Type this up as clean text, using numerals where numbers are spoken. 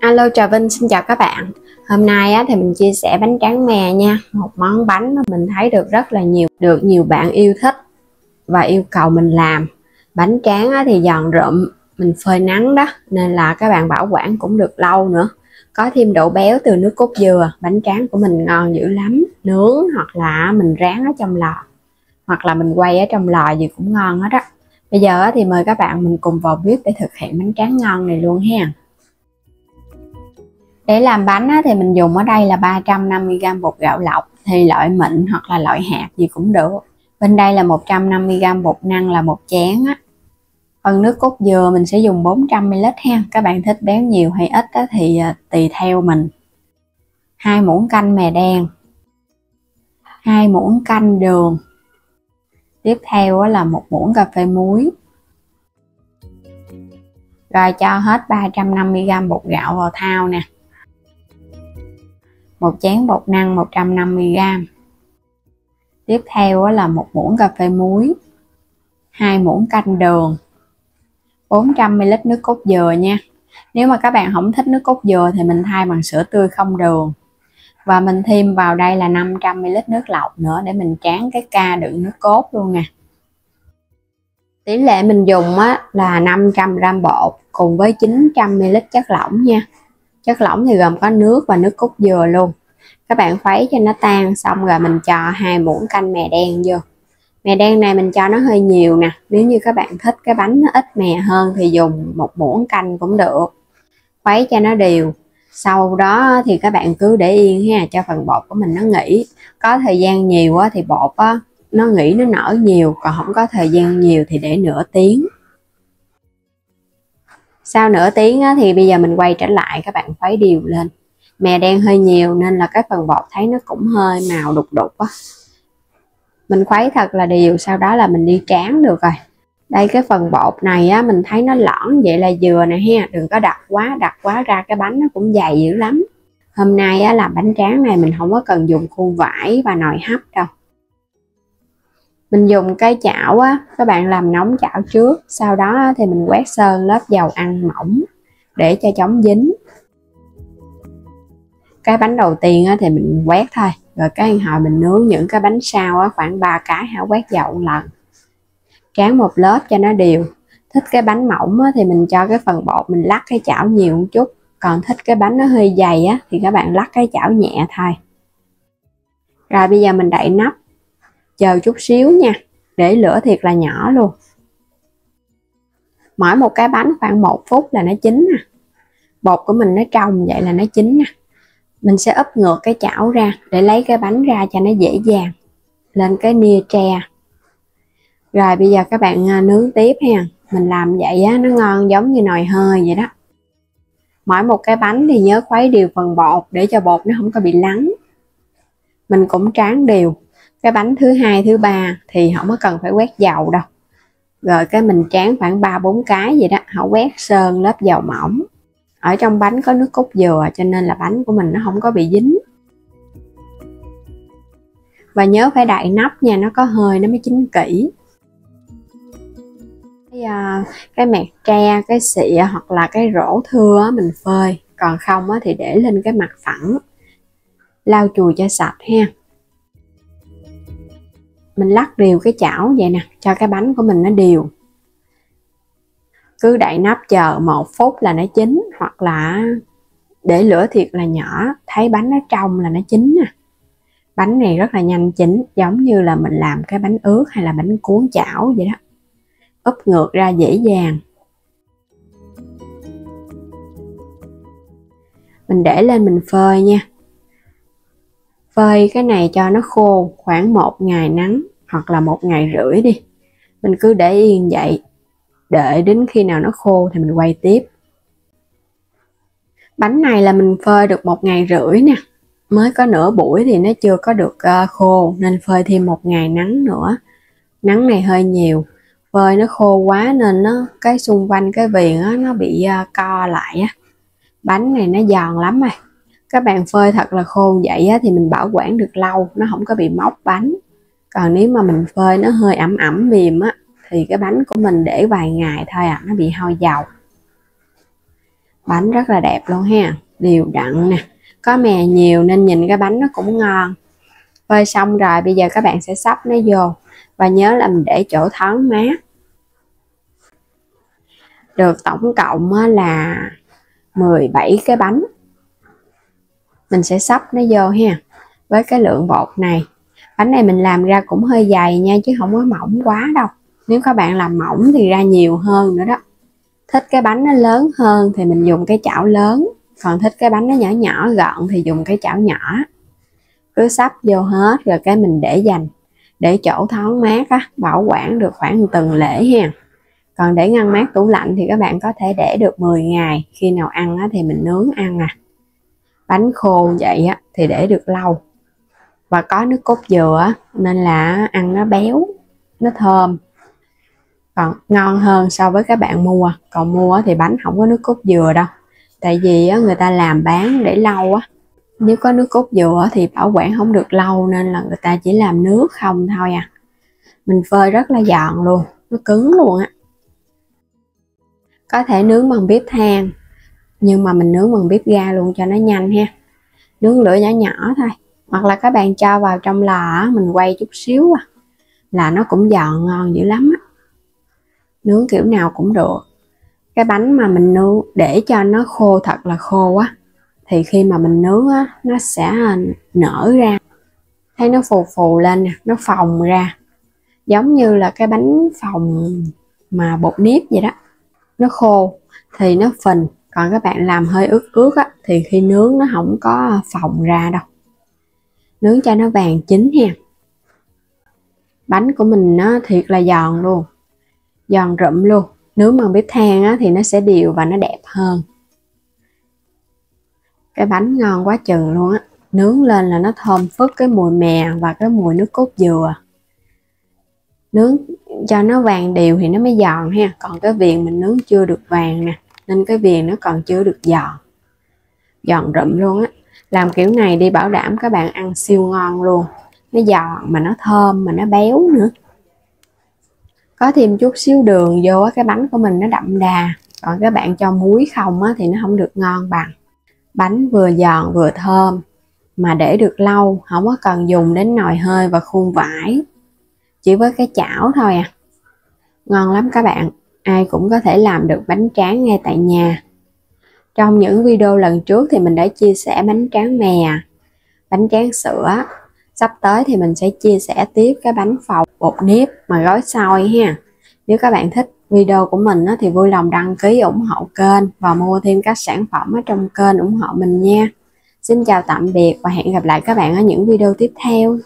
Alo, Trà Vinh xin chào các bạn. Hôm nay thì mình chia sẻ bánh tráng mè nha. Một món bánh mà mình thấy được rất nhiều bạn yêu thích và yêu cầu mình làm. Bánh tráng thì giòn rụm, mình phơi nắng đó nên là các bạn bảo quản cũng được lâu nữa. Có thêm độ béo từ nước cốt dừa, bánh tráng của mình ngon dữ lắm. Nướng hoặc là mình rán ở trong lò, hoặc là mình quay ở trong lò gì cũng ngon hết á. Bây giờ thì mời các bạn mình cùng vào bếp để thực hiện bánh tráng ngon này luôn ha. Để làm bánh thì mình dùng ở đây là 350g bột gạo lọc, thì loại mịn hoặc là loại hạt gì cũng được. Bên đây là 150g bột năng là một chén á. Phần nước cốt dừa mình sẽ dùng 400ml ha. Các bạn thích béo nhiều hay ít thì tùy theo mình. 2 muỗng canh mè đen, 2 muỗng canh đường. Tiếp theo là 1 muỗng cà phê muối. Rồi cho hết 350g bột gạo vào thau nè. Một chén bột năng 150g. Tiếp theo là 1 muỗng cà phê muối, 2 muỗng canh đường, 400ml nước cốt dừa nha. Nếu mà các bạn không thích nước cốt dừa thì mình thay bằng sữa tươi không đường. Và mình thêm vào đây là 500ml nước lọc nữa để mình tráng cái ca đựng nước cốt luôn nè. Tỷ lệ mình dùng là 500g bột cùng với 900ml chất lỏng nha. Chất lỏng thì gồm có nước và nước cốt dừa luôn. Các bạn khuấy cho nó tan xong rồi mình cho 2 muỗng canh mè đen vô. Mè đen này mình cho nó hơi nhiều nè. Nếu như các bạn thích cái bánh nó ít mè hơn thì dùng 1 muỗng canh cũng được. Khuấy cho nó đều. Sau đó thì các bạn cứ để yên ha, cho phần bột của mình nó nghỉ. Có thời gian nhiều thì bột nó nghỉ nó nở nhiều, còn không có thời gian nhiều thì để nửa tiếng. Sau nửa tiếng thì bây giờ mình quay trở lại, các bạn khuấy đều lên. Mè đen hơi nhiều nên là cái phần bột thấy nó cũng hơi màu đục đục á. Mình khuấy thật là đều, sau đó là mình đi tráng được rồi. Đây cái phần bột này mình thấy nó lõn vậy là vừa nè ha, đừng có đặc quá ra cái bánh nó cũng dày dữ lắm. Hôm nay làm bánh tráng này mình không có cần dùng khuôn vải và nồi hấp đâu. Mình dùng cái chảo các bạn làm nóng chảo trước, sau đó thì mình quét sơn lớp dầu ăn mỏng để cho chống dính. Cái bánh đầu tiên thì mình quét thôi, rồi cái hồi mình nướng những cái bánh sau khoảng 3 cái quét dầu một lần. Tráng một lớp cho nó đều. Thích cái bánh mỏng thì mình cho cái phần bột mình lắc cái chảo nhiều một chút, còn thích cái bánh nó hơi dày thì các bạn lắc cái chảo nhẹ thôi. Rồi bây giờ mình đậy nắp, chờ chút xíu nha, để lửa thiệt là nhỏ luôn. Mỗi một cái bánh khoảng 1 phút là nó chín nè. Bột của mình nó trong vậy là nó chín nè. Mình sẽ úp ngược cái chảo ra để lấy cái bánh ra cho nó dễ dàng lên cái nia tre. Rồi bây giờ các bạn nướng tiếp ha. Mình làm vậy nó ngon giống như nồi hơi vậy đó. Mỗi một cái bánh thì nhớ khuấy đều phần bột để cho bột nó không có bị lắng. Mình cũng tráng đều. Cái bánh thứ hai, thứ ba thì không có cần phải quét dầu đâu. Rồi cái mình tráng khoảng 3-4 cái vậy đó, họ quét sơn lớp dầu mỏng. Ở trong bánh có nước cốt dừa cho nên là bánh của mình nó không có bị dính. Và nhớ phải đậy nắp nha, nó có hơi nó mới chín kỹ. Cái mẹt tre, cái xịa hoặc là cái rổ thưa mình phơi, còn không thì để lên cái mặt phẳng, lau chùi cho sạch ha. Mình lắc đều cái chảo vậy nè, cho cái bánh của mình nó đều. Cứ đậy nắp chờ 1 phút là nó chín, hoặc là để lửa thiệt là nhỏ, thấy bánh nó trong là nó chín nè. Bánh này rất là nhanh chín, giống như là mình làm cái bánh ướt hay là bánh cuốn chảo vậy đó. Úp ngược ra dễ dàng. Mình để lên mình phơi nha. Phơi cái này cho nó khô khoảng 1 ngày nắng hoặc là 1 ngày rưỡi đi. Mình cứ để yên vậy, đợi đến khi nào nó khô thì mình quay tiếp. Bánh này là mình phơi được 1 ngày rưỡi nè. Mới có nửa buổi thì nó chưa có được khô, nên phơi thêm 1 ngày nắng nữa. Nắng này hơi nhiều, phơi nó khô quá nên cái xung quanh cái viền nó bị co lại á. Bánh này nó giòn lắm rồi. Các bạn phơi thật là khô vậy thì mình bảo quản được lâu, nó không có bị móc bánh. Còn nếu mà mình phơi nó hơi ẩm ẩm mềm thì cái bánh của mình để vài ngày thôi nó bị hôi dầu. Bánh rất là đẹp luôn ha, đều đặn nè, có mè nhiều nên nhìn cái bánh nó cũng ngon. Phơi xong rồi bây giờ các bạn sẽ sắp nó vô và nhớ là mình để chỗ thoáng mát. Được tổng cộng là 17 cái bánh. Mình sẽ sắp nó vô ha. Với cái lượng bột này, bánh này mình làm ra cũng hơi dày nha, chứ không có mỏng quá đâu. Nếu các bạn làm mỏng thì ra nhiều hơn nữa đó. Thích cái bánh nó lớn hơn thì mình dùng cái chảo lớn, còn thích cái bánh nó nhỏ nhỏ gọn thì dùng cái chảo nhỏ. Cứ sắp vô hết rồi cái mình để dành, để chỗ thoáng mát á, bảo quản được khoảng tuần lễ ha. Còn để ngăn mát tủ lạnh thì các bạn có thể để được 10 ngày, khi nào ăn á thì mình nướng ăn à. Bánh khô vậy á thì để được lâu, và có nước cốt dừa nên là ăn nó béo, nó thơm, còn ngon hơn so với các bạn mua. Còn mua thì bánh không có nước cốt dừa đâu, tại vì người ta làm bán để lâu á. Nếu có nước cốt dừa thì bảo quản không được lâu, nên là người ta chỉ làm nước không thôi à. Mình phơi rất là giòn luôn, nó cứng luôn á. Có thể nướng bằng bếp than, nhưng mà mình nướng bằng bếp ga luôn cho nó nhanh ha. Nướng lửa nhỏ nhỏ thôi, hoặc là các bạn cho vào trong lò á, mình quay chút xíu là nó cũng giòn ngon dữ lắm á. Nướng kiểu nào cũng được. Cái bánh mà mình nướng để cho nó khô thật là khô á, thì khi mà mình nướng á, nó sẽ nở ra, thấy nó phù phù lên nè, nó phồng ra, giống như là cái bánh phồng mà bột nếp vậy đó. Nó khô thì nó phình, còn các bạn làm hơi ướt ướt á, thì khi nướng nó không có phồng ra đâu. Nướng cho nó vàng chín ha. Bánh của mình nó thiệt là giòn luôn, giòn rụm luôn. Nướng bằng bếp than á, thì nó sẽ đều và nó đẹp hơn. Cái bánh ngon quá chừng luôn á. Nướng lên là nó thơm phức cái mùi mè và cái mùi nước cốt dừa. Nướng cho nó vàng đều thì nó mới giòn ha. Còn cái viền mình nướng chưa được vàng nè, nên cái viền nó còn chưa được giòn. Giòn rụm luôn á. Làm kiểu này đi bảo đảm các bạn ăn siêu ngon luôn. Nó giòn mà nó thơm mà nó béo nữa. Có thêm chút xíu đường vô á, cái bánh của mình nó đậm đà. Còn các bạn cho muối không á, thì nó không được ngon bằng. Bánh vừa giòn vừa thơm mà để được lâu, không có cần dùng đến nồi hơi và khuôn vải, chỉ với cái chảo thôi à. Ngon lắm các bạn, ai cũng có thể làm được bánh tráng ngay tại nhà. Trong những video lần trước thì mình đã chia sẻ bánh tráng mè, bánh tráng sữa. Sắp tới thì mình sẽ chia sẻ tiếp cái bánh phồng bột nếp mà gói xôi ha. Nếu các bạn thích video của mình thì vui lòng đăng ký ủng hộ kênh và mua thêm các sản phẩm ở trong kênh ủng hộ mình nha. Xin chào tạm biệt và hẹn gặp lại các bạn ở những video tiếp theo.